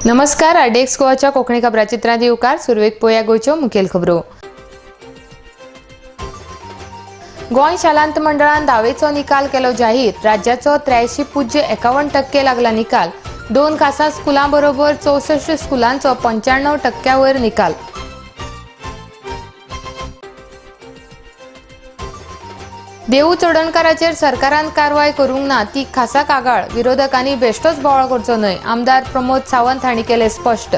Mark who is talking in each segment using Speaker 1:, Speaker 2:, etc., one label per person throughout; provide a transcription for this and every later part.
Speaker 1: नमस्कार, आरडेक्स गोवाच्या कोंकणी खबरां चित्रांत येवकार. सुरवेक पळोवया गोंयच्यो मुखेल खबरो. गोंय शालांत मंडळान 10वेचो निकाल केलो जाहीर. राज्याचो 83.51% लागला निकाल. 2 खासा स्कुलां बरोबर 64 स्कुलांचो 95% वयर निकाल. देवू चोडणकाराचेर सरकारान कारवाय करूंक ना ती खासा कागाळ. विरोधकांनी बेश्टोच बोवाळ करचो न्हय, आमदार प्रमोद सावंत हांणी केले स्पश्ट.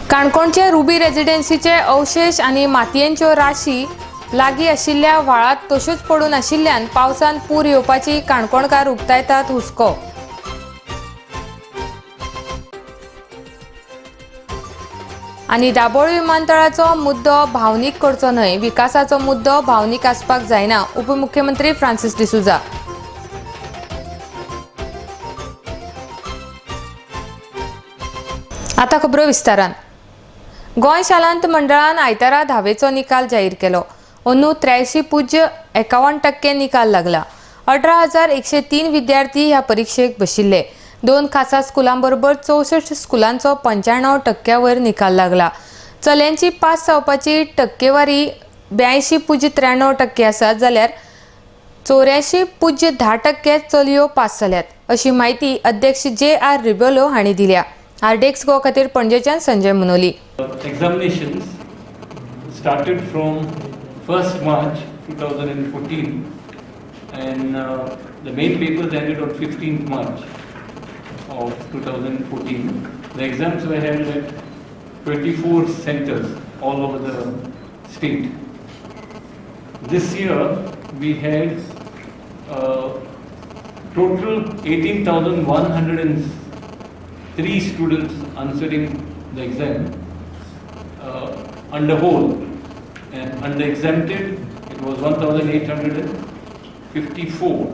Speaker 1: काणकोणचे रुबी रेजिडेन्सीचे अवशेष आनी मातयेंच्यो राशी लागीं आशिल्ल्या व्हाळांत तश्योच पडून आशिल्ल्यान पावसान पूर येवपाची काणकोणकार उक्तायतात हुस्को. आनी दाबोळ विमानतळाचो मुद्दो भावनीक करचो न्हय, विकासाचो मुद्दो भावनीक आसपाक जायना. उपमुख्यमंत्री फ्रांसिस डिसुजा. आता खबरो विस्तारान. गोंय शालांत मंडळान आयतारा 10वेचो निकाल जाहीर केलो. अंदू 83.51% निकाल लागला. 18,103 विद्यार्थी ह्या परीक्षेक बशिल्ले. 2 खासा स्कुलां बरोबर 64 स्कुलांचो 95% वयर निकाल लागला. चल्यांची पास जावपाची टक्केवारी 82.93% आसा, जाल्यार 84.10% चलयो पास जाल्यात, अशी माहिती अध्यक्ष JR रिबेलो हांणी दिल्या. आरडेक्स गोवा खातीर पणजेच्यान Sanjay मुनोली.
Speaker 2: Examinations started from 1st March 2014 and the main papers ended on 15th March of 2014. The exams were held at 24 centers all over the state. This year we had total 18,103 students answering the exam under whole, and under exempted it was 1,854.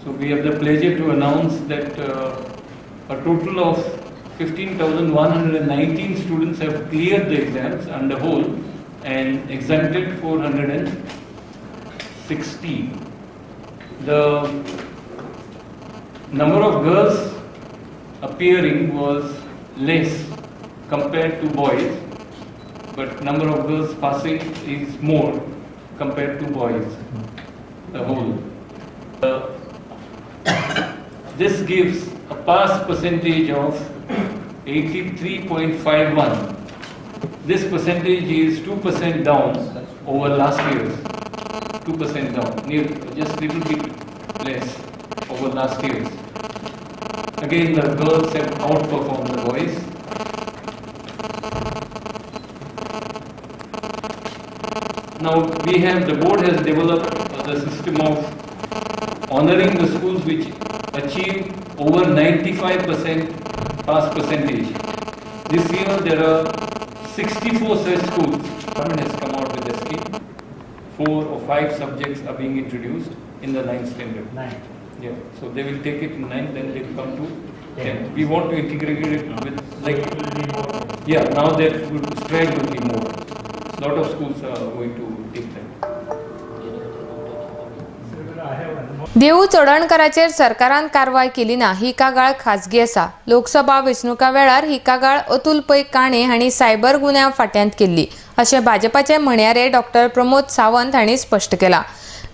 Speaker 2: So we have the pleasure to announce that a total of 15,119 students have cleared the exams under whole and exempted 460. The number of girls appearing was less compared to boys, but number of girls passing is more compared to boys, the whole. This gives a pass percentage of 83.51. This percentage is 2% down over last year's. 2% down, just little bit less over last year's. Again, the girls have outperformed the boys. Now the board has developed the system of honoring the schools which achieve over 95% pass percentage. This year there are 64 such schools. Government has come out with a scheme. 4 or 5 subjects are being introduced in the 9th standard. 9. Yeah, so they will take it in 9th, then they will come to 10th. We want to integrate it with like, yeah, now that spread will be more. Lot of schools are going to take that.
Speaker 1: देवू चोडणकाराचेर सरकारान कारवाय केली ना ही कागाळ खाजगी आसा. लोकसभा वेंचणुका वेळार ही कागाळ अतुल पै काणे हांणी सायबर गुन्यांव फाट्यांत केल्ली, अशें भाजपाचे म्हणयारे डॉ प्रमोद सावंत हांणी स्पश्ट केलां.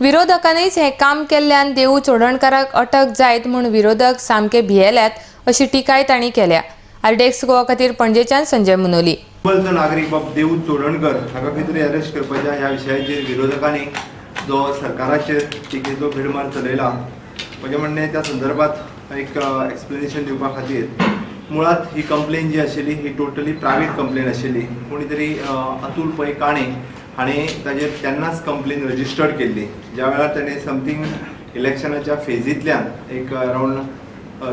Speaker 1: विरोधकांनीच हें काम केल्ल्यान देवू चोडणकाराक अटक जायत म्हूण विरोधक सामके भियेल्यात, अशी टिकाय तांणी केल्या. आरडेक्स गोवा खातीर पणजेच्यान संजय मुनोली.
Speaker 3: नागरीक बाब देवू चोडणकर हाका खंय तरी अरेस्ट करपाच्या ह्या विशयाचेर विरोधकांनी जो सरकाराचेर टिकेचो भिडमार चलयला, म्हजें म्हणणें त्या संदर्भात एक एक्सप्लेनेशन दिवपा खातीर मुळात ही कंप्लेन जी आशिल्ली ही टोटली प्रायवेट कंप्लेन आशिल्ली. कोणी तरी अतुल पै काणे हाणें ताजेर तेन्नाच कंप्लेन रजिस्टर्ड केल्ली, ज्या वेळार ताणें समथींग इलेक्शनाच्या फेजींतल्यान एक अरावंड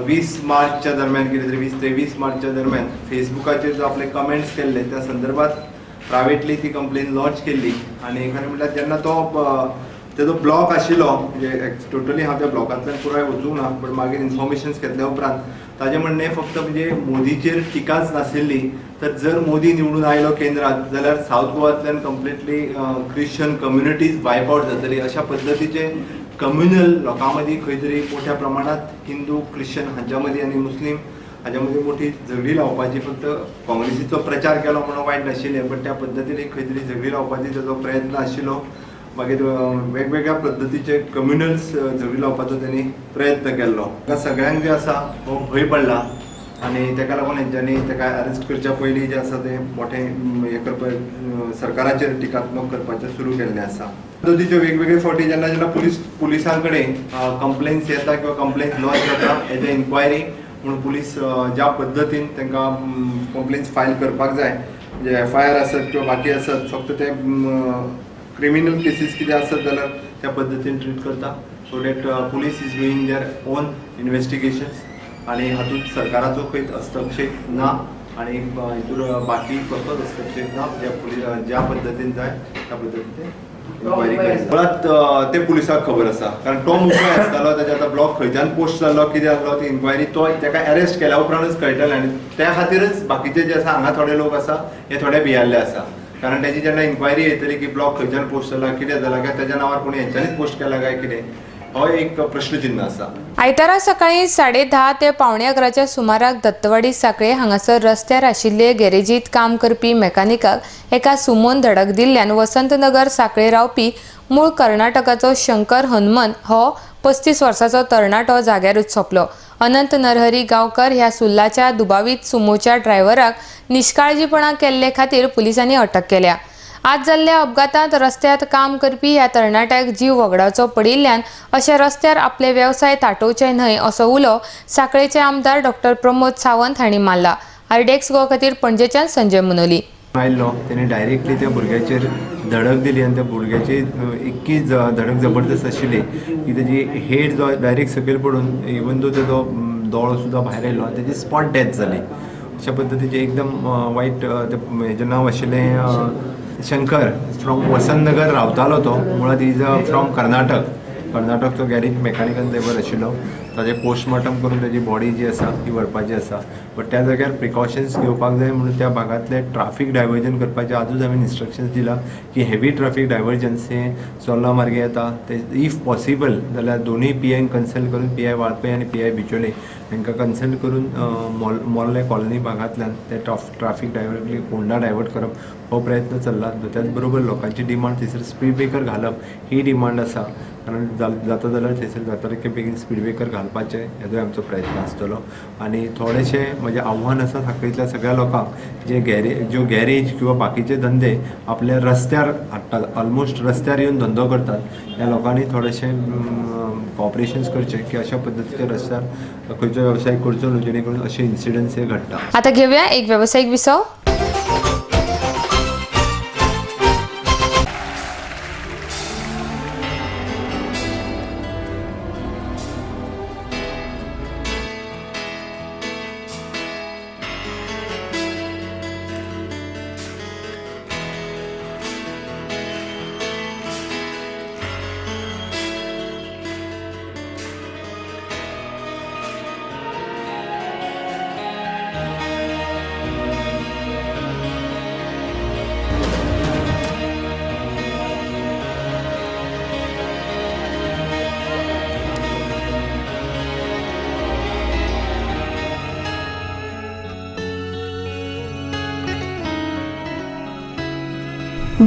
Speaker 3: 20 मार्चच्या दरम्यान कितें तरी 20 ते 20 मार्चच्या दरम्यान फेसबुकाचेर जो आपले कमेंट्स केल्ले त्या संदर्भात प्रायवेटली ती कंप्लेन लॉन्च केल्ली. आनी खरें म्हणल्यार जेन्ना तो तेजो ब्लॉक आशिल्लो, म्हणजे टोटली हांव त्या ब्लॉकांतल्यान पुराय वचूंक ना, बट मागीर इन्फॉर्मेशन्स घेतल्या उपरांत ताजें म्हणणें फक्त म्हणजे मोदीचेर टिकाच नाशिल्ली, तर जर मोदी निवडून आयलो केंद्रात जाल्यार सावथ गोवांतल्यान completely Christian communities wipe out जातली, अशा पद्दतीचे कम्युनल लोकां मदीं खंय तरी मोठ्या प्रमाणात हिंदू क्रिश्चन हांच्या मदीं आनी मुस्लीम हाच्या मदीं मोठी झगडी लावपाची फक्त काँग्रेसीचो प्रचार केलो म्हणून वायट नाशिल्लें, पण त्या पद्दतीन खंय तरी झगडी लावपाची ताजो प्रयत्न आशिल्लो. मागीर वेगवेगळ्या पद्दतीचे कम्युनल्स झगडी लावपाचो त्यांनी प्रयत्न केल्लो. सगळ्यांक जे आसा हो भंय पडला आनी ताका लागून हेंच्यांनी ताका अरेस्ट करच्या पयलीं जे आसा ते मोठे हे करपाक सरकाराचेर टिकात्मक करपाचें सुरू केल्लें आसा. पद्दतीच्यो वेगवेगळे फावटी जेन्ना पुलिसां कडेन कंप्लेन्स येता किंवा कंप्लेन्स लॉन्च जाता एज अ इन्क्वायरी म्हणून पुलीस ज्या पद्दतीन तांकां कंप्लेन्स फायल करपाक जाय, म्हणजे FIR आसत किंवा बाकी आसत, फक्त ते क्रिमिनल केसीस कितें आसत जाल्यार त्या पद्दतीन ट्रीट करता. So that police is doing their own investigations आनी हातूंत सरकाराचो खंय हस्तक्षेप ना आनी हितूर बाकी कसलोच हस्तक्षेप ना. ज्या पद्दतीन जाय त्या पद्दतीन मुळात ते पुलिसाक खबर आसा, कारण तो मुखय आसतालो, ताचे आतां ब्लॉग खंयच्यान पोस्ट जाल्लो कितें आसलो ती इन्क्वायरी तो ताका अरेस्ट केल्या उपरांतच कळटलें आनी त्या खातीरच बाकीचे जे आसा हांगा थोडे लोक आसा हे थोडे भियाल्ले आसा. कारण त्याची जेन्ना इन्क्वायरी येतली की ब्लॉग खंयच्यान पोस्ट जाला कितें जाला काय त्याच्या नांवार कोणी हेंच्यांनीच पोस्ट केला काय कितें, हो एक प्रश्नचिन्ह आसा.
Speaker 1: आयतारा सकाळी 10:30 ते 11:15च्या सुमाराक दत्तवाडी साखळे हांगासर रस्त्यार आशिल्ले गॅरेजीत काम करपी मेकॅनिकाक एका सुमोन धडक दिल्ल्यान वसंतनगर साखळे रावपी मूळ कर्नाटकाचो शंकर हनुमन हो 35 वर्सांचो तरणाटो जाग्यारूच सोंपलो. अनंत नरहरी गांवकर ह्या सुल्लाच्या दुबावीत सुमोच्या ड्रायव्हराक निश्काळजीपणा केल्ले खातीर पुलिसांनी अटक केल्या. आज जाल्ल्या अपघातांत रस्त्यात काम करपी ह्या तरणाट्याक जीव वगडावचो पडिल्ल्यान अशा रस्त्यार आपले वेवसाय ताटोवचे न्हय असो उलो साखळेचे आमदार डॉ. प्रमोद सावंत हांणी मारला. आरडेक्स गो खातीर पणजेच्यान संजय मुनोली.
Speaker 3: आयल्लो तेणी डायरेक्टली त्या भुरग्याचेर धडक दिली आनी त्या भुरग्याची इतकी धडक जबरदस्त आशिल्ली की तेजी हेड जो डायरेक्ट सकयल पडून इवन दो तेजो दोळो सुद्दां भायर येयलो आनी तेजी स्पॉट डेथ जाली. अशा पद्दतीचें एकदम वायट. हेजें नांव आशिल्लें शंकर, फ्रॉम वसंतनगर रावतालो तो, मुळात इज फ्रॉम कर्नाटकचो गॅरेज मेकॅनिकल लेबर आशिल्लो. ताजें पोस्टमॉर्टम करून ताजी बॉडी जी आसा ती व्हरपाची आसा, बट त्या जाग्यार प्रिकॉशन्स घेवपाक जाय म्हणून त्या भागांतले ट्राफीक डायवर्जन करपाचें आजूच हांवें इन्स्ट्रक्शन्स दिला की हेवी ट्राफीक डायवर्जन्स हे सोर्ला मार्गे येता ते इफ पॉसिबल जाल्यार दोनूय PIंक कन्सल्ट करून PI वाळपय आनी PI बिचोले हांकां कन्सल्ट करून मोर्ले कॉलनी भागांतल्यान ते ट्राफीक फोंडा डायवर्ट करप हो प्रयत्न चल्ला. त्याच बरोबर लोकांची डिमांड थंयसर स्पीड ब्रेकर घालप ही डिमांड आसा, कारण जाता जाल्यार थंयसर जाता तितके बेगीन स्पीड ब्रेकर घालपाचें हेजोय आमचो प्रयत्न आसतलो. आनी थोडेशें म्हजें आव्हान आसा साखळेंतल्या सगळ्या लोकांक ज्यो गॅरेज किंवा बाकीचे धंदे आपल्या रस्त्यार हाडटात, ऑलमोस्ट रस्त्यार येवन धंदो करतात, ह्या लोकांनी थोडेशें कॉपरेशन्स करचें की अशा पद्दतीच्या रस्त्यार खंयचो वेवसाय करचो न्हू जेणे करून अशे इन्सिडंट्स हे घडटा.
Speaker 1: आता घेऊया एक व्यावसायिक विसव.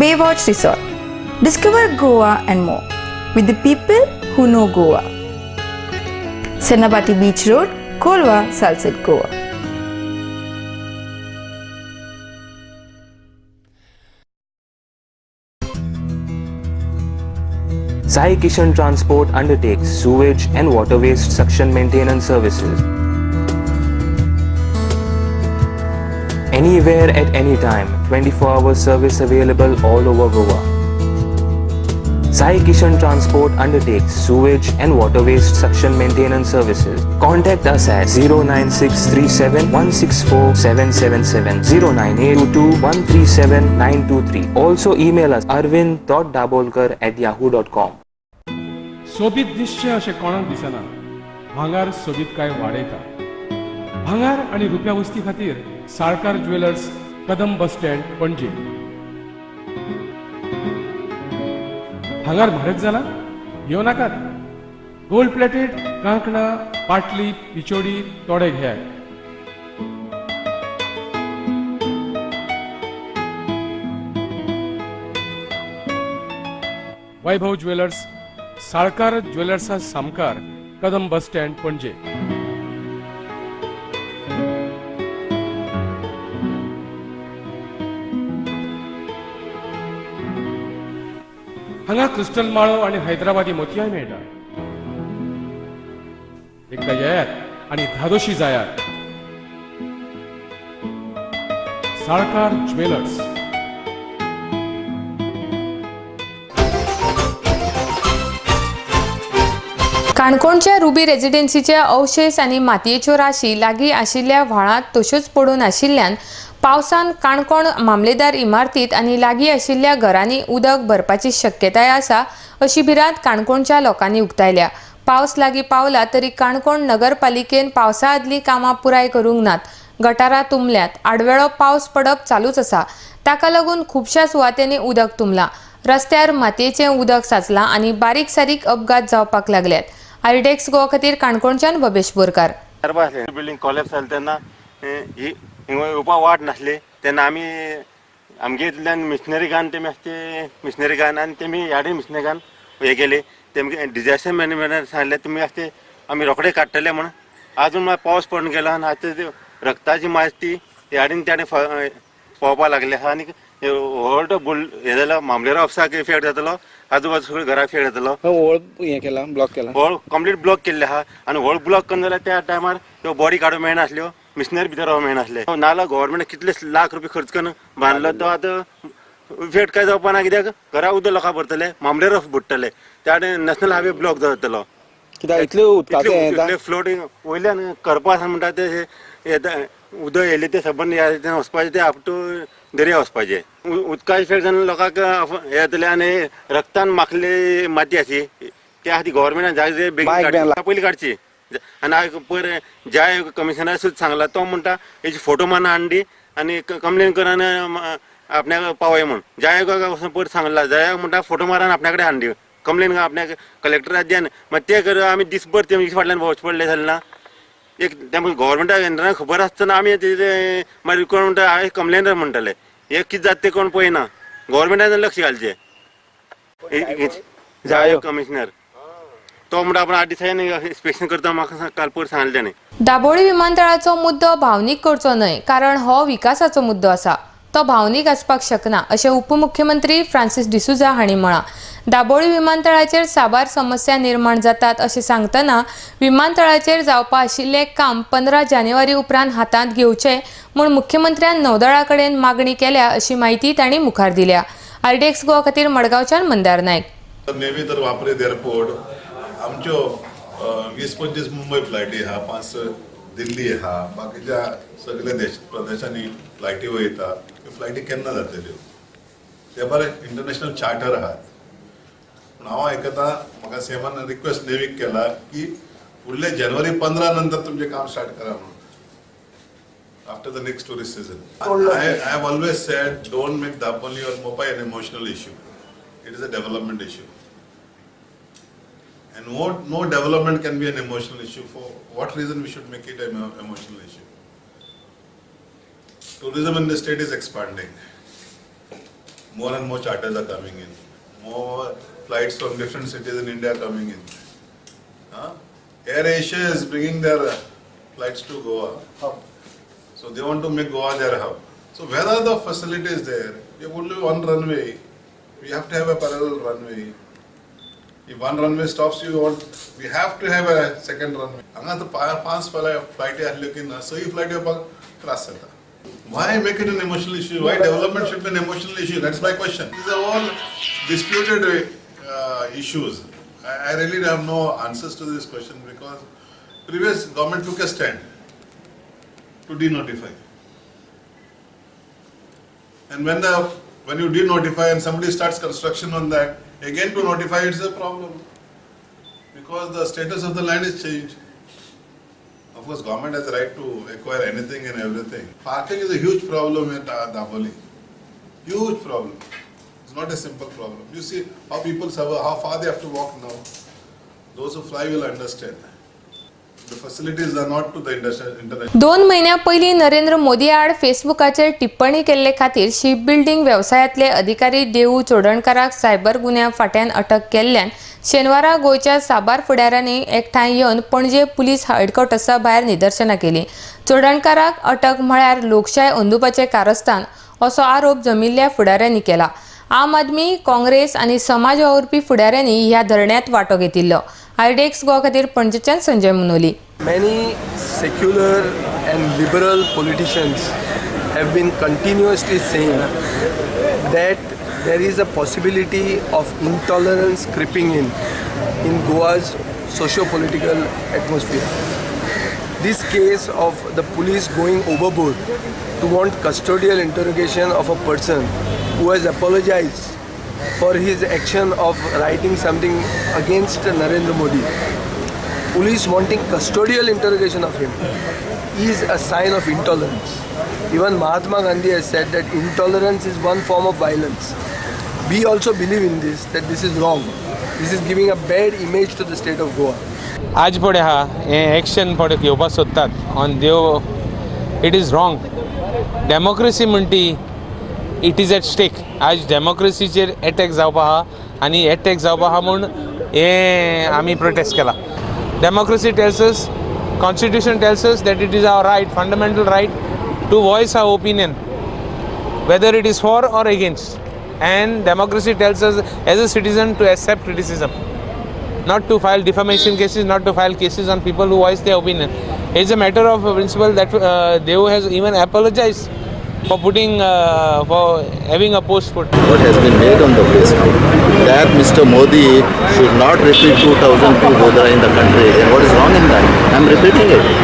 Speaker 4: Baywatch Resort. Discover Goa and more with the people who know Goa. Sennapati Beach Road, Kolwa, Sunset, Goa.
Speaker 5: Sai Kishan Transport undertakes sewage and water waste suction maintenance services. Anywhere at any time, 24-hour service available all over Goa. Sai Kishan Transport undertakes sewage and water waste suction maintenance services. Contact us at 09637164777, 09822137923. Also email us arvind.dabolkar@yahoo.com.
Speaker 6: सोबीत दिसचें अशें कोणाक दिसना, भांगार सोबीत काय वाडयता. भांगार आणि रुपया वस्ती खातीर Salkar jewellers, Kadam bus stand, Panaji. भांगार म्हारग जाला? घेवनाकात. गोल्ड प्लेटेड कांकणां, पाटली, पिचोडी तोडे घेयात. वैभव ज्वेलर्स, साळकार ज्वेलर्सा सामकार, कदम बस स्टँड, पणजे. हांगा क्रिस्टल माळो आणि हैदराबादी मोतयाय मेळटा. एकदा येयात आणि धादोशी जायात. साळकार ज्वेलर्स.
Speaker 1: काणकोणच्या रुबी रेजिडेन्सीच्या अवशेष आनी मातयेच्यो राशी लागीं आशिल्ल्या व्हाळांत तश्योच पडून आशिल्ल्यान पावसान काणकोण मामलेदार इमारतीत आनी लागीं आशिल्ल्या घरांनी उदक भरपाची शक्यताय आसा अशी भिरांत काणकोणच्या लोकांनी उक्तायल्या. पावस लागीं पावला तरी काणकोण नगरपालिकेन पावसा आदली कामां पुराय करूंक नात. गटारां तुंबल्यात. आडवेळो पावस पडप चालूच आसा. ताका लागून खुबश्या सुवातांनी उदक तुंबलां. रस्त्यार मातयेचें उदक साचलां आनी बारीक सारीक अपघात जावपाक लागल्यात. आयडेक्स गोवा खातीर काणकोणच्यान भवेश बोरकार.
Speaker 7: बिल्डिंग कॉलेप्स जालें तेन्ना ही येवपा वाट नासली तेन्ना आमी आमगे इतल्यान मिशनरी घान तेमी मिशनरी घान आनी तेमी ह्याडे मिशनरी घान हे केले. तेमगे डिजास्टर मॅनेजमेंटान सांगले तुमी आसते आमी रोखडे काडटले म्हण. आजून मागीर पावस पडून गेलो आनी आतां रक्ताची मास्ती ह्याडीन त्याडे पोवपा लागले आहा. आनी व्हड हे जालो मामलेदार ऑफिसाक इफेक्ट जातलो, आजूबाजू सगळे घरा इफेक्ट जातलो.
Speaker 8: ब्लॉक केला
Speaker 7: व्हड कंप्लीट ब्लॉक केल्ले आहा आनी व्हड ब्लॉक करून जाल्यार त्या टायमार ह्यो बॉडी काडूंक मेळनासल्यो, मिशनरी भितर रावंक मेळनासले. नाल्यार गव्हर्मेंट कितले लाख रुपया खर्च करून बांदलो तो आतां इफेक्ट काय जावपा ना. कित्याक घरा उदक लोकां भरतले, मामलेदार बुडटले, त्या नॅशनल हायवे ब्लॉक जातलो.
Speaker 8: कित्याक इतले
Speaker 7: फ्लोटिंग वयल्यान करपा आसा म्हणटा ते उदक येयले ते सबंद वचपाचे ते अप टू दर्या वचपाचे. उदका इफेक्ट जावन लोकांक हे जातले आनी रक्तान माखली माती आशी त्या खातीर गव्हर्मेंटान जाय बेगीन पयलीं काडची. आनी पयर ज्या कमिशनर सुद्दां सांगला तो म्हणटा हेची फोटो मारून हाडली आनी कंप्लेन करान आपणाक पावय म्हण. जाय पयर सांगला जाय म्हणटा फोटो मारून आपल्या कडेन हाडली कंप्लेन आपल्याक कलेक्टराक द्यान. मागीर ते कर आमी दिसभर तेमी फाटल्यान भोंवचे पडले जालें ना. एक तेमकां गव्हर्मेंटाक यंत्रणा खबर आसतना आमी मागीर कोण म्हणटा हांवें कंप्लेनर म्हणटले. हे कितें जाता तें कोण पळयना. गव्हर्मेंटान लक्ष घालचें. जाय कमिशनर तो म्हणटा आपण 8 दिसांनी इन्स्पेक्शन करता म्हाका काल पयर सांगलें ताणें.
Speaker 1: दाबोळी विमानतळाचो मुद्दो भावनीक करचो न्हय, कारण हो विकासाचो मुद्दो आसा. तो भावनीक आसपाक शकना अशें उपमुख्यमंत्री फ्रांसीस डिसुजा हांणी म्हळां. दाबोळी विमानतळाचेर साबार समस्या निर्माण जातात अशें सांगतना विमानतळाचेर जावपा आशिल्लें काम 15 जानेवारी उपरांत हातांत घेवचें म्हूण मुख्यमंत्र्यान नौदळा कडेन मागणी केल्या अशी माहिती तांणी मुखार दिल्या. आयडेक्स गोवा खातीर मडगांवच्यान मंदार नायक.
Speaker 9: नेहमी तर वापरीत एअरपोर्ट आमच्यो 20-25 मुंबय फ्लायटी आहा, 5 दिल्ली आहा, बाकीच्या सगळ्या प्रदेशांनी फ्लायटी वयता. फ्लायटी केन्ना जातल्यो ते बरें इंटरनॅशनल चार्टर आहात. पूण हांव आयकता म्हाका सीएमान रिक्वेस्ट नेवीक केला की फुडले जानेवारी 15 नंतर तुमचें काम स्टार्ट करा म्हणून. After the next tourist season. I have always said don't make Dapoli or Mopai an emotional issue. It is a development issue. And no development can be an emotional issue. For what reason we should make it an emotional issue? Tourism in the state is expanding. More and more charters are coming in. More flights from different cities in India are coming in. Air Asia is bringing their flights to Goa. So they want to make Goa their hub. So where are the facilities there? We have only one runway. We have to have a parallel runway. If one runway stops, we have to have a second runway. Anga to 5 flight ahli ki na sahi flight cross hota. Why make it an emotional issue? Why development should be an emotional issue? That's my question. These are all disputed issues. I really have no answers to this question because previous government took a stand to denotify. And when you denotify and somebody starts construction on that, again to notify it's a problem because the status of the land is changed. Of course, government has the right to acquire anything and everything. Parking is a huge problem in Daboli. Huge problem. It's not a simple problem. You see how people suffer, how far they have to walk now. Those who fly will understand. The facilities are not to the international.
Speaker 1: 2 महिन्यापयलीं नरेंद्र मोदी आड फेसबुकाचेर टिप्पणी केल्ले खातीर ship building व्यवसायातले अधिकारी देवू चोडणकाराक cyber गुन्ह्या फाट्यान अटक केल्ल्यान शेनवारा गोंयच्या साबार फुडाऱ्यांनी एकठांय येवन पणजे पुलीस हेडक्वार्टर्सा भायर निदर्शनां केली. चोडणकाराक अटक म्हळ्यार लोकशाय अंदुपाचें कारस्थान असो आरोप जमिल्ल्या फुडाऱ्यांनी केला. आम आदमी, काँग्रेस आनी समाज वावुरपी फुडाऱ्यांनी ह्या धरण्यात वांटो घेतिल्लो. आयडेक्स गोवा खातीर पणजेच्यान Sanjay मुनोली.
Speaker 10: Many secular and liberal politicians have been continuously saying that there is a possibility of intolerance creeping in Goa's socio-political atmosphere. This case of the police going overboard to want custodial interrogation of a person who has apologized for his action of writing something against Narendra Modi. Police wanting custodial interrogation of him is a sign of intolerance. Even Mahatma Gandhi has said that intolerance is one form of violence. We also believe in this, that this is wrong. This is giving a bad image to the state of Goa.
Speaker 11: आज पडे हा हे action पडे घेवपाक सोदतात ऑन देव it is wrong. Democracy म्हणटी इट इज एट स्टेक. आज डेमोक्रेसीचेर अटॅक जावपा हा आनी अटॅक जावपा हा म्हूण हे आमी प्रोटेस्ट केला. Democracy tells us, constitution tells us that it is our right, fundamental right to voice our opinion, whether it is for or against. And democracy tells us as a citizen to accept criticism, not to file defamation cases, not to file cases on people who voice their opinion. It's a matter of principle that Dev has even apologized for putting, for having a post put.
Speaker 12: What has been made on the Facebook that Mr. Modi should not repeat 2002 Godhra in the country, and what is wrong in that? I am repeating it.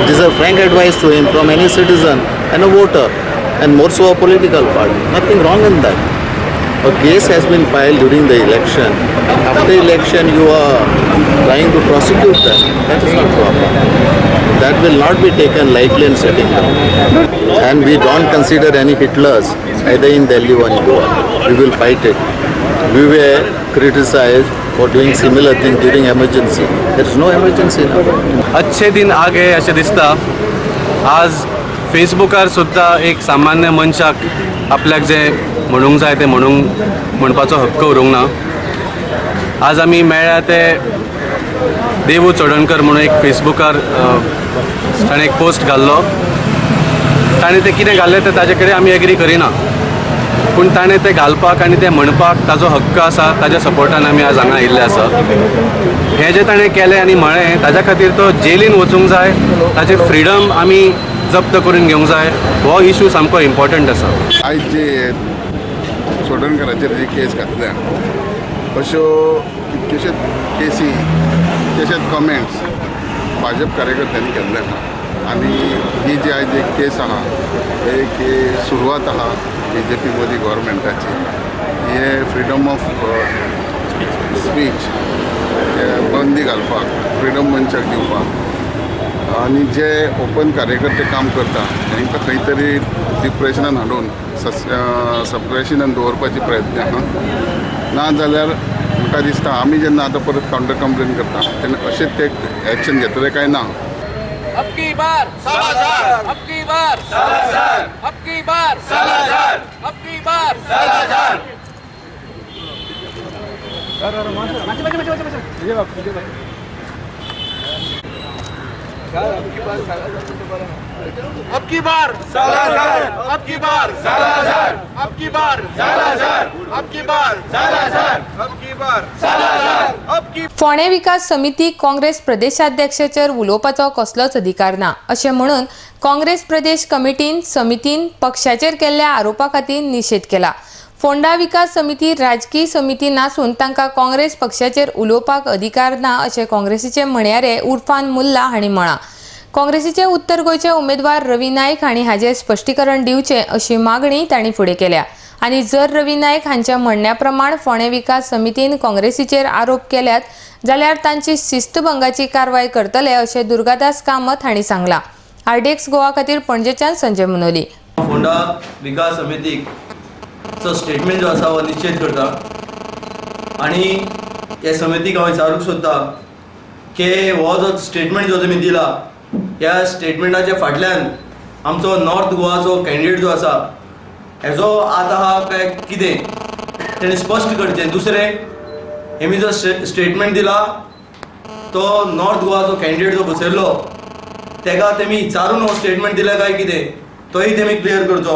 Speaker 12: It is a frank advice to him from any citizen and a voter, and more so a political party. Nothing wrong in that. A case has been filed during the election, and after election you are trying to prosecute them. That is not proper. That will not be taken lightly and setting down. And we don't consider any Hitlers either in Delhi or in Goa. We will fight it. We were criticized for doing similar thing during emergency. There is no emergency now.
Speaker 10: अच्छे दिन आ गए अशें दिसता. आज फेसबुकार सुद्धा एक सामान्य मनशाक आपल्याक जे म्हणूंक जाय ते म्हणपाचो हक्क उरूंक ना. आज आमी मेळ्ळ्या ते देवू चोडणकर म्हणून एक फेसबुकार ताणें एक पोस्ट घाल्लो. ताणें तें कितें घाल्लें तें ताजे कडेन आमी एग्री करिना, पूण ताणें तें घालपाक आनी तें म्हणपाक ताजो हक्क आसा. ताज्या सपोर्टान आमी आज हांगा आयिल्ले आसा. हें जें ताणें केलें आनी म्हळें ताज्या खातीर तो जेलीन वचूंक जाय. ताजें फ्रिडम आमी जप्त करून घेवंक जाय. हो इशू सामको इम्पॉर्टंट आसा.
Speaker 9: आयज जे चोडणकराचेर जी केस घातल्या अश्यो कितल्योश्योच केसी, कितलेशेच कमेंट्स भाजप कार्यकर्त्यांनी केल्ले आसा. आनी ही जी आयज एक केस आहा एक सुरवात आहा BJP मोदी गव्हर्मेंटाची. हे फ्रिडम ऑफ स्पीच बंदी घालपाक, फ्रिडम मनशाक दिवपाक आनी जे ओपन कार्यकर्ते काम करता तांकां खंय तरी डिप्रेशनान हाडून सप्रेशनान दवरपाचे प्रयत्न आहा. ना जाल्यार म्हाका दिसता आमी जेन्ना आतां परत कावंटर कंप्लेन करता तेन्ना अशेंच ते एक्शन घेतले काय ना.
Speaker 13: अब की बार सालाजान, अब की बार सालाजान, अब की बार सालाजान, अब की बार सालाजान. अब की बार सालाजान, अब की बार सालाजान, अब की बार सालाजान, अब की बार सालाजान, अब की बार सालाजान, अब की.
Speaker 1: फोंडे विकास समिती काँग्रेस प्रदेशाध्यक्षाचेर उलोवपाचो कसलोच अधिकार ना अशें म्हणून काँग्रेस प्रदेश कमिटीन समितीन पक्षाचेर केल्ल्या आरोपा खातीर निशेध केला. फोंडा विकास समिती राजकीय समिती नासून तांकां काँग्रेस पक्षाचेर उलोवपाक अधिकार ना अशें काँग्रेसीचे म्हणयारे उर्फान मुल्ला हांणी म्हळां. काँग्रेसीचे उत्तर गोंयचे उमेदवार रवी नायक हांणी हाजेर स्पश्टीकरण दिवचें अशी मागणी तांणी फुडें केल्या. आनी जर रवी नायक हांच्या म्हणण्या प्रमाण फोंडे विकास समितीन काँग्रेसीचेर आरोप केल्यात जाल्यार तांची शिस्तभंगाची कारवाय करतले अशें दुर्गादास कामत हांणी सांगलां। RDX गोवा खातीर पणजेच्यान संजय मुनोली।
Speaker 14: फोंडा विकास समितीक स्टेटमेंट जो आसा वो निश्चित करता आनी हे समितीक हांव विचारूंक सोदता की हो जो स्टेटमेंट जो तुमी दिला ह्या स्टेटमेंटाच्या फाटल्यान आमचो नॉर्थ गोवाचो कॅन्डिडेट जो आसा हेजो आत आहा काय कितें तेणें स्पश्ट करचें। दुसरें हेमी जो स्टेटमेंट दिला तो नॉर्थ गोवाचो कॅन्डिडेट जो बसयल्लो तेका तेमी विचारून हो स्टेटमेंट दिला काय कितें तोय तेमी क्लियर करचो।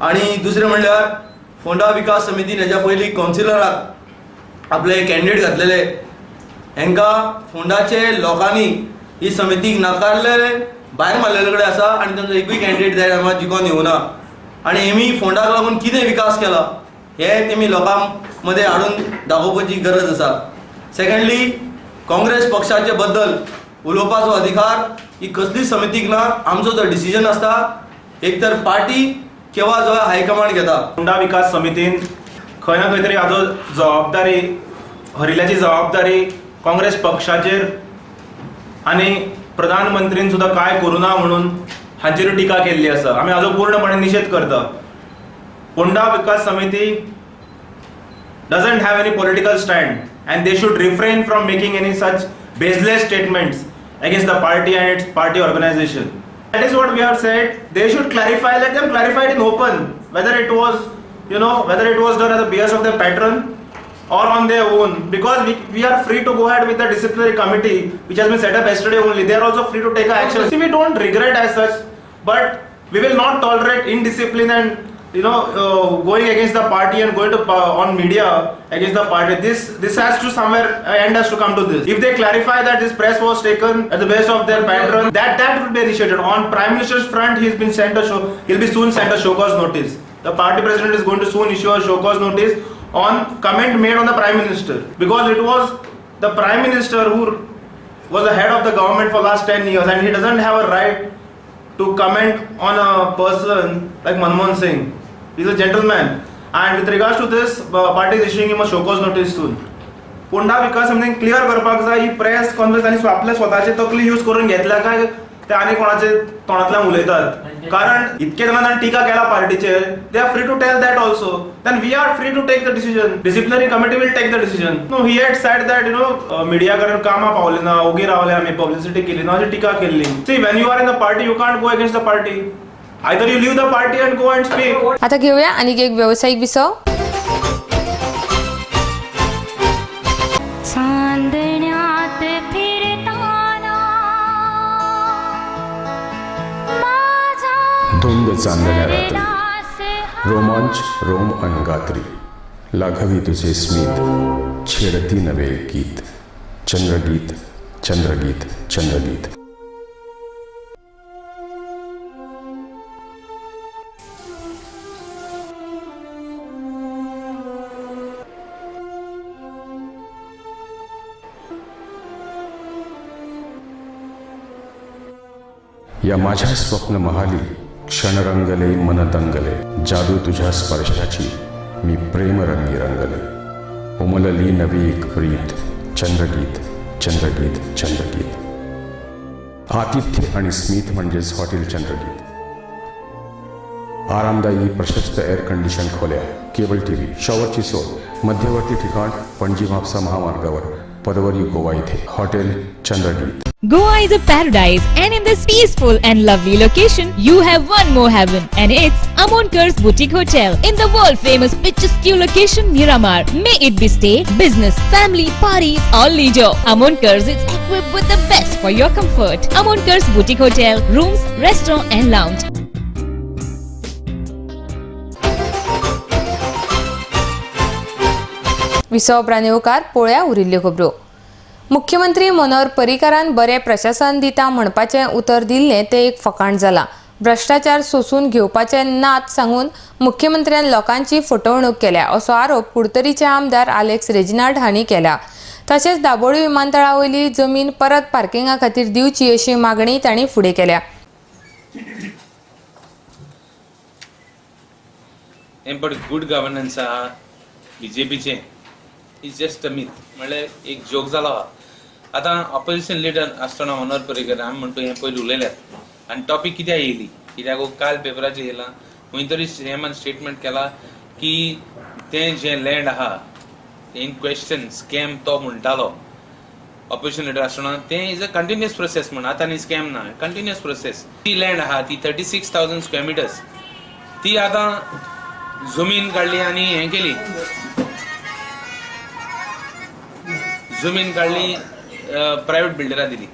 Speaker 14: आनी दुसरें म्हणल्यार फोंडा विकास समितीन हेच्या पयलीं कावन्सिलराक आपले कॅन्डिडेट घातलेले हांकां फोंडाचे लोकांनी ही समितीक नाकारलेले भायर मारलेले कडेन आसा आनी तांचो एकूय कॅन्डिडेट त्या टायमार जिखून येवना। आनी हेमी फोंडाक लागून कितें विकास केला हे तेमी लोकां मदें हाडून दाखोवपाची गरज आसा। सेकंडली काँग्रेस पक्षाचे बद्दल उलोवपाचो अधिकार ही कसली समितीक ना। आमचो जो डिसिजन आसता एक तर पार्टी किंवा जो हायकमांड घेता।
Speaker 15: फोंडा विकास समितीन खंय ना खंय तरी हाजो जबाबदारी हरिल्ल्याची जबाबदारी काँग्रेस पक्षाचेर आनी प्रधानमंत्रीन सुद्दां काय करूना म्हणून हांचेर टिका केल्ली आसा। आमी हाजो पूर्णपणे निशेध करता। फोंडा विकास समिती doesn't have any political stand and they should refrain from making any such baseless statements against the party and its party organization. That is what we have said. They should clarify, let them clarify it in open, whether it was, whether it was done at the behest of their patron or on their own, because we are free to go ahead with the disciplinary committee which has been set up yesterday only. They are also free to take action. See, we don't regret as such, but we will not tolerate indiscipline and going against the party and going to on media against the party. This has to somewhere end has to come to this. If they clarify that this press was taken at the behest of their patron, that will be initiated. On Prime Minister's front, he'll be soon sent a show cause notice. The party president is going to soon issue a show cause notice on comment made on the Prime Minister, because it was the Prime Minister who was the head of the government for last 10 years and he doesn't have a right to comment on a person like Manmohan Singh. He's a gentleman, and with regards to this, party is issuing him a show cause notice soon. Phonda विकास समितीन clear करपाक जाय ही press conference आनी आपले स्वताचे तकली use करून घेतल्या काय ते आनी कोणाचे तोंडांतल्यान उलयतात। कारण इतके जणांनी टिका केला पार्टीचेर, they are free to tell that also, then we are free to take the decision. Disciplinary committee will take the decision. No, he had said that media कडेन कामां पावले ना, ओगी रावले, आमी पब्लिसिटी केली ना, अशी टिका केल्ली. See, when you are in the party you can't go against the party. Either you leave the party and go and speak.
Speaker 1: आता घेऊया आणि एक व्यावसायिक विसव.
Speaker 16: चांदण्यात फिरताना
Speaker 17: धुंद चांदण्या रात्री रोमांच रोम अंगात्री लाघवी तुझे स्मित छेडती नवे गीत चंद्रगीत चंद्रगीत चंद्रगीत. या माझ्या स्वप्न महाली क्षण रंगले मन दंगले, जादू तुझ्या स्पर्शाची मी प्रेम रंगी रंगले. उमलली नवी एक प्रीत चंद्रगीत चंद्रगीत चंद्रगीत. आतिथ्य आणि स्मित म्हणजेच हॉटेल चंद्रगीत. आरामदायी प्रशस्त एअर कंडिशन खोल्या, केबल टीव्ही, शॉवरची सोय, मध्यवर्ती ठिकाण पणजी म्हापसा महामार्गावर पदवरी गोवा येथे hotel Chandrageet.
Speaker 18: Goa is a paradise, and in this peaceful and lovely location, you have one more heaven, and it's Amonkar's Boutique Hotel in the world famous picturesque location Miramar. May it be stay, business, family, parties, or leisure. Amonkar's is equipped with the best for your comfort. Amonkar's Boutique Hotel, rooms, restaurant, and lounge.
Speaker 1: विसव प्राणिवकार पोळ्या उरिल्ल्यो खबरो. मुख्यमंत्री मनोहर पर्रीकारान बरे प्रशासन दिता म्हणपाचें उतर दिल्लें तें एक फकाण जालां. भ्रष्टाचार सोसून घेवपाचे नात सांगून मुख्यमंत्र्यान लोकांची फटवणूक केल्या असो आरोप कुडतरीचे आमदार आलेक्स रेजिनाल्ड हांणी केला. तशेंच दाबोळी विमानतळा वयली जमीन परत पार्किंगा खातीर दिवची अशी मागणी तांणी फुडें केल्या.
Speaker 11: हें पण गुड गव्हर्नन्स आहा BJPचें इज जस्ट अ मीथ, म्हणल्यार एक जोक जालो आहा. आतां ऑपोजिशन लिडर आसतना मनोहर पर्रीकर आमी म्हणटा हें पयलीं उलयल्यात आनी टॉपीक कित्याक येयली, कित्याक काल पेपराचेर येयलां खंय तरी सीएमान स्टेटमेंट केला की तें जें लँड आहा इन क्वेश्चन स्कॅम तो म्हणटालो ऑपोजिशन लिडर आसतना तें इज अ कंटिन्युअस प्रोसेस म्हण, आतां न्ही स्कॅम ना, कंटिन्युअस प्रोसेस. ती लँड आहा ती 36,000 स्क्वेअर मिटर्स ती आतां जमीन काडली आनी हें केली, जमीन काडली प्रायवेट बिल्डराक दिली.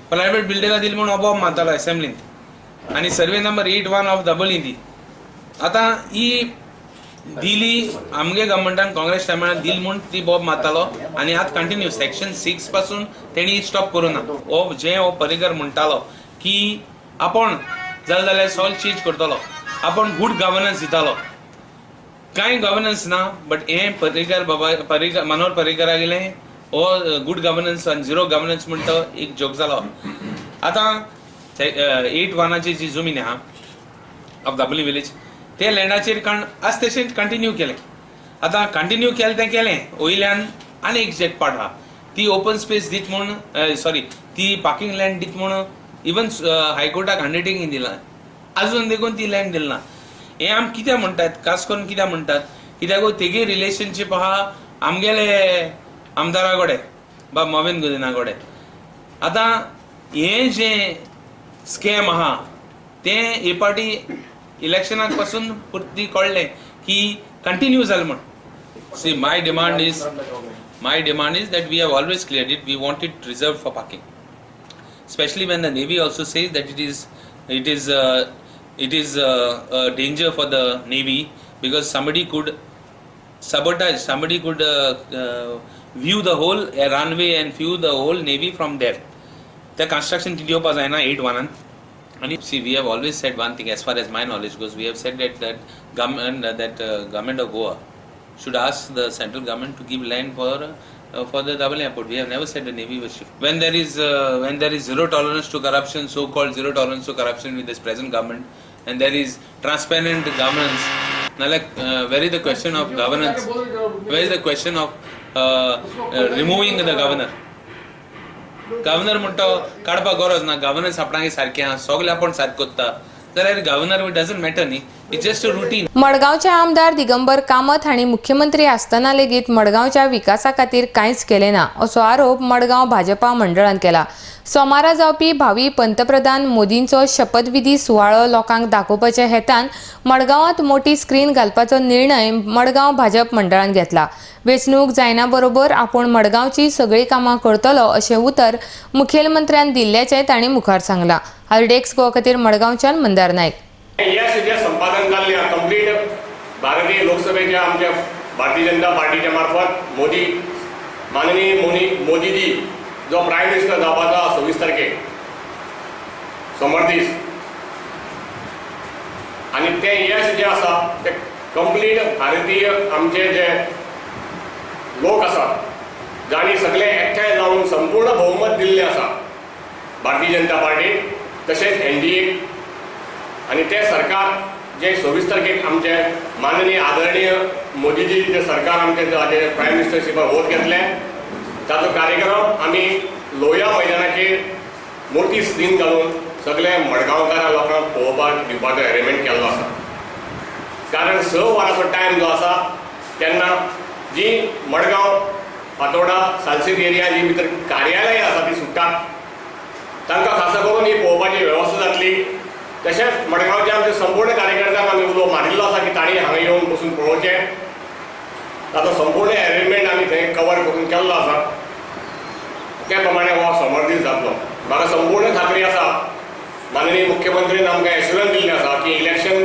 Speaker 11: प्रायवेट बिल्डराक दिली म्हणून अबॉब मारतालो असेंब्लींत आनी सर्वे नंबर 81 ऑफ दाबोळी ती. आतां ही दिली आमगे गव्हर्मेंटान काँग्रेस टायमार दिल म्हणून ती बॉब मारतालो आनी आतां कंटिन्यू सेक्शन 6 पासून तेणी स्टॉप करूं ना. हो जे हो पर्रीकर म्हणटालो की आपण जाल्यार सॉल्व चेंज करतलो, आपण गुड गव्हर्नन्स दितालो, कांय गव्हर्नन्स ना. बट हे पर्रीकर बाबा मनोहर पर्रीकरा गेलें हो गुड गव्हर्नन्स आनी झिरो गव्हर्नन्स म्हणटा एक जोक जालो. आतां 81ची जी जमीन आहा ऑफ दाबोली विलेज ते लँडाचेर आस तशें कंटिन्यू केलें. आतां कंटिन्यू केलें तें केलें वयल्यान आनी एक जेक पार्ट आहा ती ओपन स्पेस दीत म्हूण सॉरी ती पार्किंग लँड दीत म्हूण इवन हायकोर्टाक अंडरटेकींग दिलां, आजून देखून ती लँड दिली ना. हें आमी कित्याक म्हणटात, खास करून कित्याक म्हणटात, कित्याक तेगे रिलेशनशीप आहा आमगेले आमदारा कडेन बा मोविन गुदिना कडेन. आतां हें जें स्कॅम आहा तें हे पाटी इलेक्शनाक पासून पुर्ती कळ्ळें की कंटिन्यू जालें म्हण. See my demand is that we have always cleared it. We want it reserved for parking, especially when the Navy also says that it is a danger for the Navy because somebody could sabotage, somebody could view the whole runway and view the whole Navy from there. The construction tidiyopa zaina 81. And see, we have always said one thing as far as my knowledge goes. We have said that government of Goa should ask the central government to give land for the double airport. We have never said the Navy was shift. When there is zero tolerance to corruption, so-called zero tolerance to corruption with this present government, and there is transparent governance. Now, like, where is the question of governance? Where is the question of removing the governor? Governor म्हणतो काडपाक गरज ना, governance आपणागे सारकें आहा, सगळे आपण सारकें करता जाल्यार गव्हर्नर डजंट मॅटर न्ही, इट्स जस्ट अ रुटीन.
Speaker 1: मडगांवचे आमदार दिगंबर कामत हांणी मुख्यमंत्री आसतना लेगीत मडगांवच्या विकासा खातीर कांयच केलें ना असो आरोप मडगांव भाजपा मंडळान केला. सोमारा जावपी भावी पंतप्रधान मोदींचो शपथविधी सुवाळो लोकांक दाखोवपाच्या हेतान मडगांवांत मोठी स्क्रीन घालपाचो निर्णय मडगांव भाजप मंडळान घेतला. वेंचणूक जायना बरोबर आपूण मडगांवची सगळीं कामां करतलो अशें उतर मुखेलमंत्र्यान दिल्ल्याचें तांणी मुखार सांगलां. डेस्क गोवा खातीर मडगांवच्यान मंदार नायक.
Speaker 19: जे संपादन जाल्लें कंप्लीट भारतीय लोकसभेच्या आमच्या भारतीय जनता पार्टीच्या मार्फत माननीय मोदीजी जो प्रायम मिनिस्टर जावपाचो 26 तारखेक सोमार दीस आनी तें यश जें आसा तें कंप्लीट भारतीय आमचे जे लोक आसात जाणी सगळे एकठांय जावन संपूर्ण बहुमत दिल्लें आसा भारतीय जनता पार्टीक तशेंच NDA आनी तें सरकार जे 26 तारखेक आमचे माननीय आदरणीय मोदीजी जे सरकार आमचे प्रायम मिनिस्टरशिपाक वोट घेतलें ताचो कार्यक्रम आमी लोहिया मैदानाचेर मोठी स्क्रीन घालून सगळे मडगांवकारां लोकांक पळोवपाक दिवपाचो अरेंजमेंट केल्लो आसा. कारण 6 वरांचो टायम जो आसा तेन्ना जी मडगांव फातोर्डा सालसेत एरिया जी भितर कार्यालय आसा ती सुट्टात, तांकां खासा करून ही पळोवपाची वेवस्था जातली. तशेंच मडगांवचे आमचे संपूर्ण कार्यकर्त्यांक आमी उलो मारिल्लो आसा की तांणी हांगा येवन बसून पळोवचें. ताचो संपूर्ण अरेंजमेंट आमी थंय कवर करून केल्लो आसा. त्या प्रमाणे हो सोमार दीस जातलो. म्हाका संपूर्ण खात्री आसा माननीय मुख्यमंत्रीन आमकां एश्युरन्स दिल्लें आसा की इलेक्शन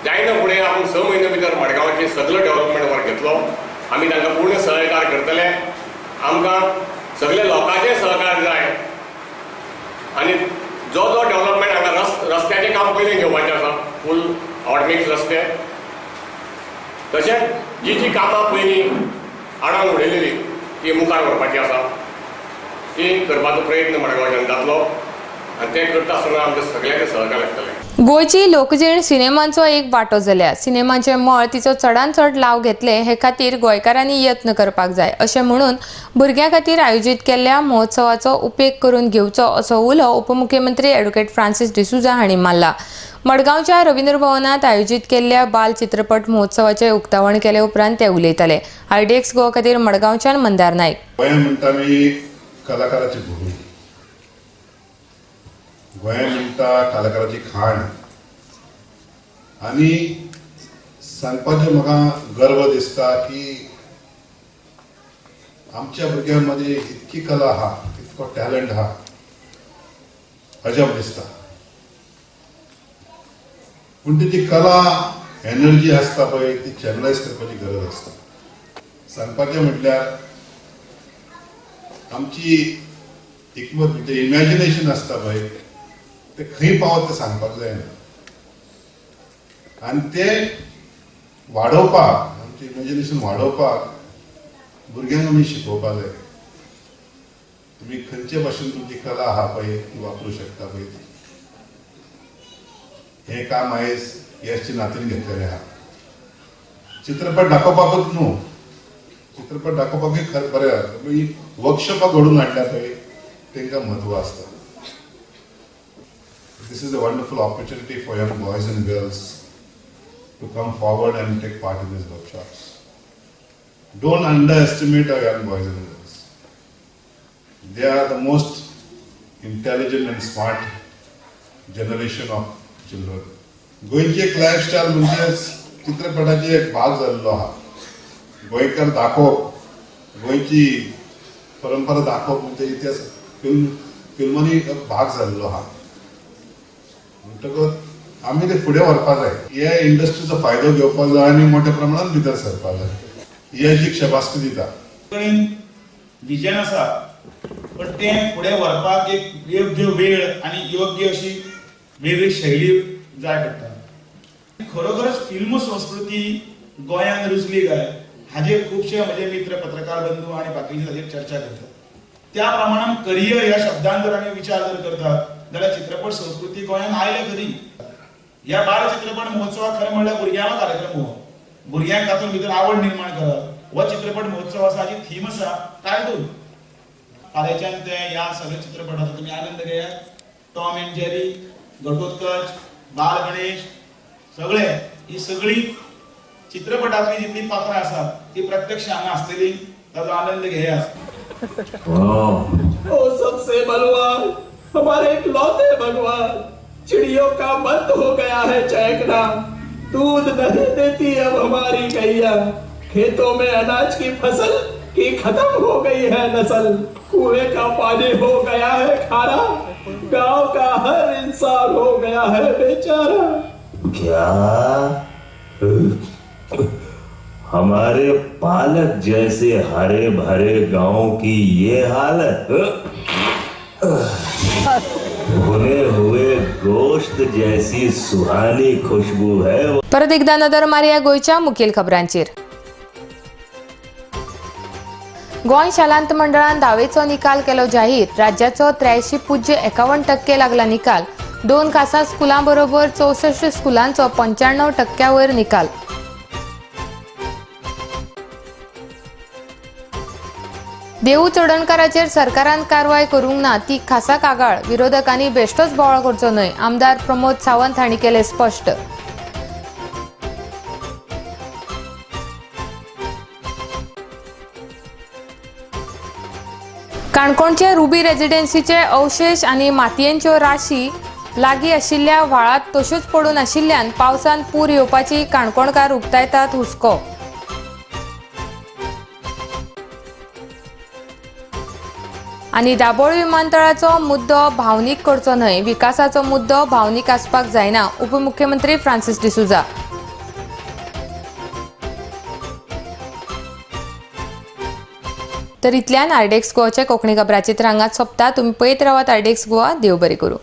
Speaker 19: जायना फुडें आपूण 6 म्हयने भितर मडगांवाचें सगळें डेव्हलपमेंट वर घेतलो. आमी तांकां पूर्ण सहकार करतले. आमकां सगळे लोकांचें सहकार जाय आनी जो डेव्हलपमेंट हांगा रस्त्याचें काम पयलीं घेवपाचें आसा, फूल हॉटमिक्स रस्ते, तशेंच जी कामां पयलीं आडावन उडयलेली ती मुखार व्हरपाची आसा, ती करपाचो प्रयत्न मडगांवच्यान जातलो आनी तें करता आसतना आमचे सगळ्यांचे सहकार लागतले.
Speaker 1: गोंयची लोकजीण सिनेमांचो एक वांटो जाल्या. सिनेमांचे मळ तिचो चडांत चड लाव घेतले हे खातीर गोंयकारांनी यत्न करपाक जाय अशें म्हणून भुरग्यां खातीर आयोजीत केल्ल्या महोत्सवाचो उपेग करून घेवचो असो उलो उपमुख्यमंत्री ॲडव्होकेट फ्रांसीस डिसूजा हांणी मारला. मडगांवच्या रवींद्र भवनात आयोजीत केल्ल्या बाल चित्रपट महोत्सवाचे उक्तावण केले उपरांत ते उलयताले. आयडेक्स गोवा खातीर मडगांवच्यान मंदार नायक.
Speaker 9: गोंय म्हणटा आमी कलाकाराची भूमी, गोंय म्हणटा कलाकाराची खाण आनी सांगपाचें म्हाका गर्व दिसता की आमच्या भुरग्यां मदीं इतकी कला आहा, इतको टॅलंट आहा, अजब दिसता. पूण ती कला एनर्जी आसता पळय ती चॅनलायज करपाची गरज आसता. सांगपाचें म्हटल्यार आमची एकमत म्हणजे इमॅजिनेशन आसता पळय ते खंय पावत ते सांगपाक जायना आनी ते वाडोवपाक आमचें इमॅजिनेशन वाडोवपाक भुरग्यांक आमी शिकोवपाक जाय. तुमी खंयचे भाशेन तुमची कला आहा पळय ती वापरूं शकता पळय हें काम आयज यशच्या नातीन घेतलेलें आहा. चित्रपट दाखोवपाकूच न्हू, चित्रपट दाखोवपाकूय खरें बरें आसा. वर्कशॉपाक घडोवन हाडल्या पळय तांकां म्हत्व आसता. This is a wonderful opportunity for young boys and girls to come forward and take part in these workshops. Don't underestimate our young boys and girls. They are the most intelligent and smart generation of children. गोंयची एक lifestyle म्हणजे चित्रपटाचे एक भाग जाल्लो आहा. गोंयकार दाखोवप, गोंयची परंपरा दाखोवप म्हणजे इतिहास फिल्मांनी एक भाग जाल्लो आहा. म्हणटकच आमी ते फुडें व्हरपाक जाय. ह्या इंडस्ट्रीचो फायदो घेवपाक जाय आनी मोठ्या प्रमाणात भितर सरपाक जाय. ही अशी शबासकी दिता.
Speaker 15: विजन आसा पण तें फुडें व्हरपाक एक योग्य वेळ आनी योग्य अशी वेगळी शैली जाय पडटा. खरोखरच फिल्म संस्कृती गोंयांत रुजली काय हाजेर खुबशे म्हजे मित्र पत्रकार बंधू आनी बाकीचे हाजेर चर्चा करतात. त्या प्रमाणान करियर ह्या शब्दान जर आमी विचार जर करतात जाल्यार चित्रपट संस्कृती गोंयांत आयल्या खरी. ह्या बाल चित्रपट महोत्सवाक खरें म्हणल्यार भुरग्यांचो कार्यक्रम हो. भुरग्यांक तातूंत भितर आवड निर्माण करप हो चित्रपट महोत्सव आसा. हाची थीम आसा कार्टून. फाल्यांच्यान ते ह्या सगळे चित्रपटाचो तुमी आनंद घेयात. टॉम एंड जेरी, घटोत्कच, बाल गणेश सगळे ही सगळी चित्रपटातली जितली पात्रां आसात ती प्रत्यक्ष हांगा आसतली. ताचो आनंद घेयात.
Speaker 13: ओ सबसे बलवान हमारे इकलौते भगवान, चिड़ियों का बंद हो गया है चहकना, दूध नहीं देती अब हमारी गैया, खेतों में अनाज की फसल की खत्म हो गई है नस्ल, कुएं का पानी हो गया है खारा, गांव का हर इंसान हो गया है बेचारा.
Speaker 20: क्या हमारे पालक जैसे हरे भरे गांव की ये हालत? भुने हुए गोश्त जैसी सुहानी खुशबू है.
Speaker 1: परत एकदा नदर मारया गोंयच्या मुखेल खबरांचेर. गोंय शालांत मंडळान 10वेचो निकाल केलो जाहीर. राज्याचो 83.51% लागला निकाल. 2 खासा स्कुलां बरोबर 64 स्कुलांचो 95% वयर निकाल. देवू चोडणकाराचेर सरकारान कारवाय करूंक ना ती खासा कागाळ. विरोधकांनी बेश्टोच बोवाळ करचो न्हय, आमदार प्रमोद सावंत हांणी केले स्पश्ट. काणकोणचे रुबी रेजिडेन्सीचे अवशेष आनी मातयेंच्यो राशी लागीं आशिल्ल्या व्हाळांत तश्योच पडून आशिल्ल्यान पावसान पूर येवपाची काणकोणकार उक्तायतात हुस्को. आनी दाबोळ विमानतळाचो मुद्दो भावनीक करचो न्हय, विकासाचो मुद्दो भावनीक आसपाक जायना, उपमुख्यमंत्री फ्रांसीस डिसूजा. तर इतल्यान आयडेक्स गोवाचे कोंकणी खबरांचेर हांगाच सोंपता. तुमी पळयत रावात आयडेक्स गोवा. देव बरें करूं.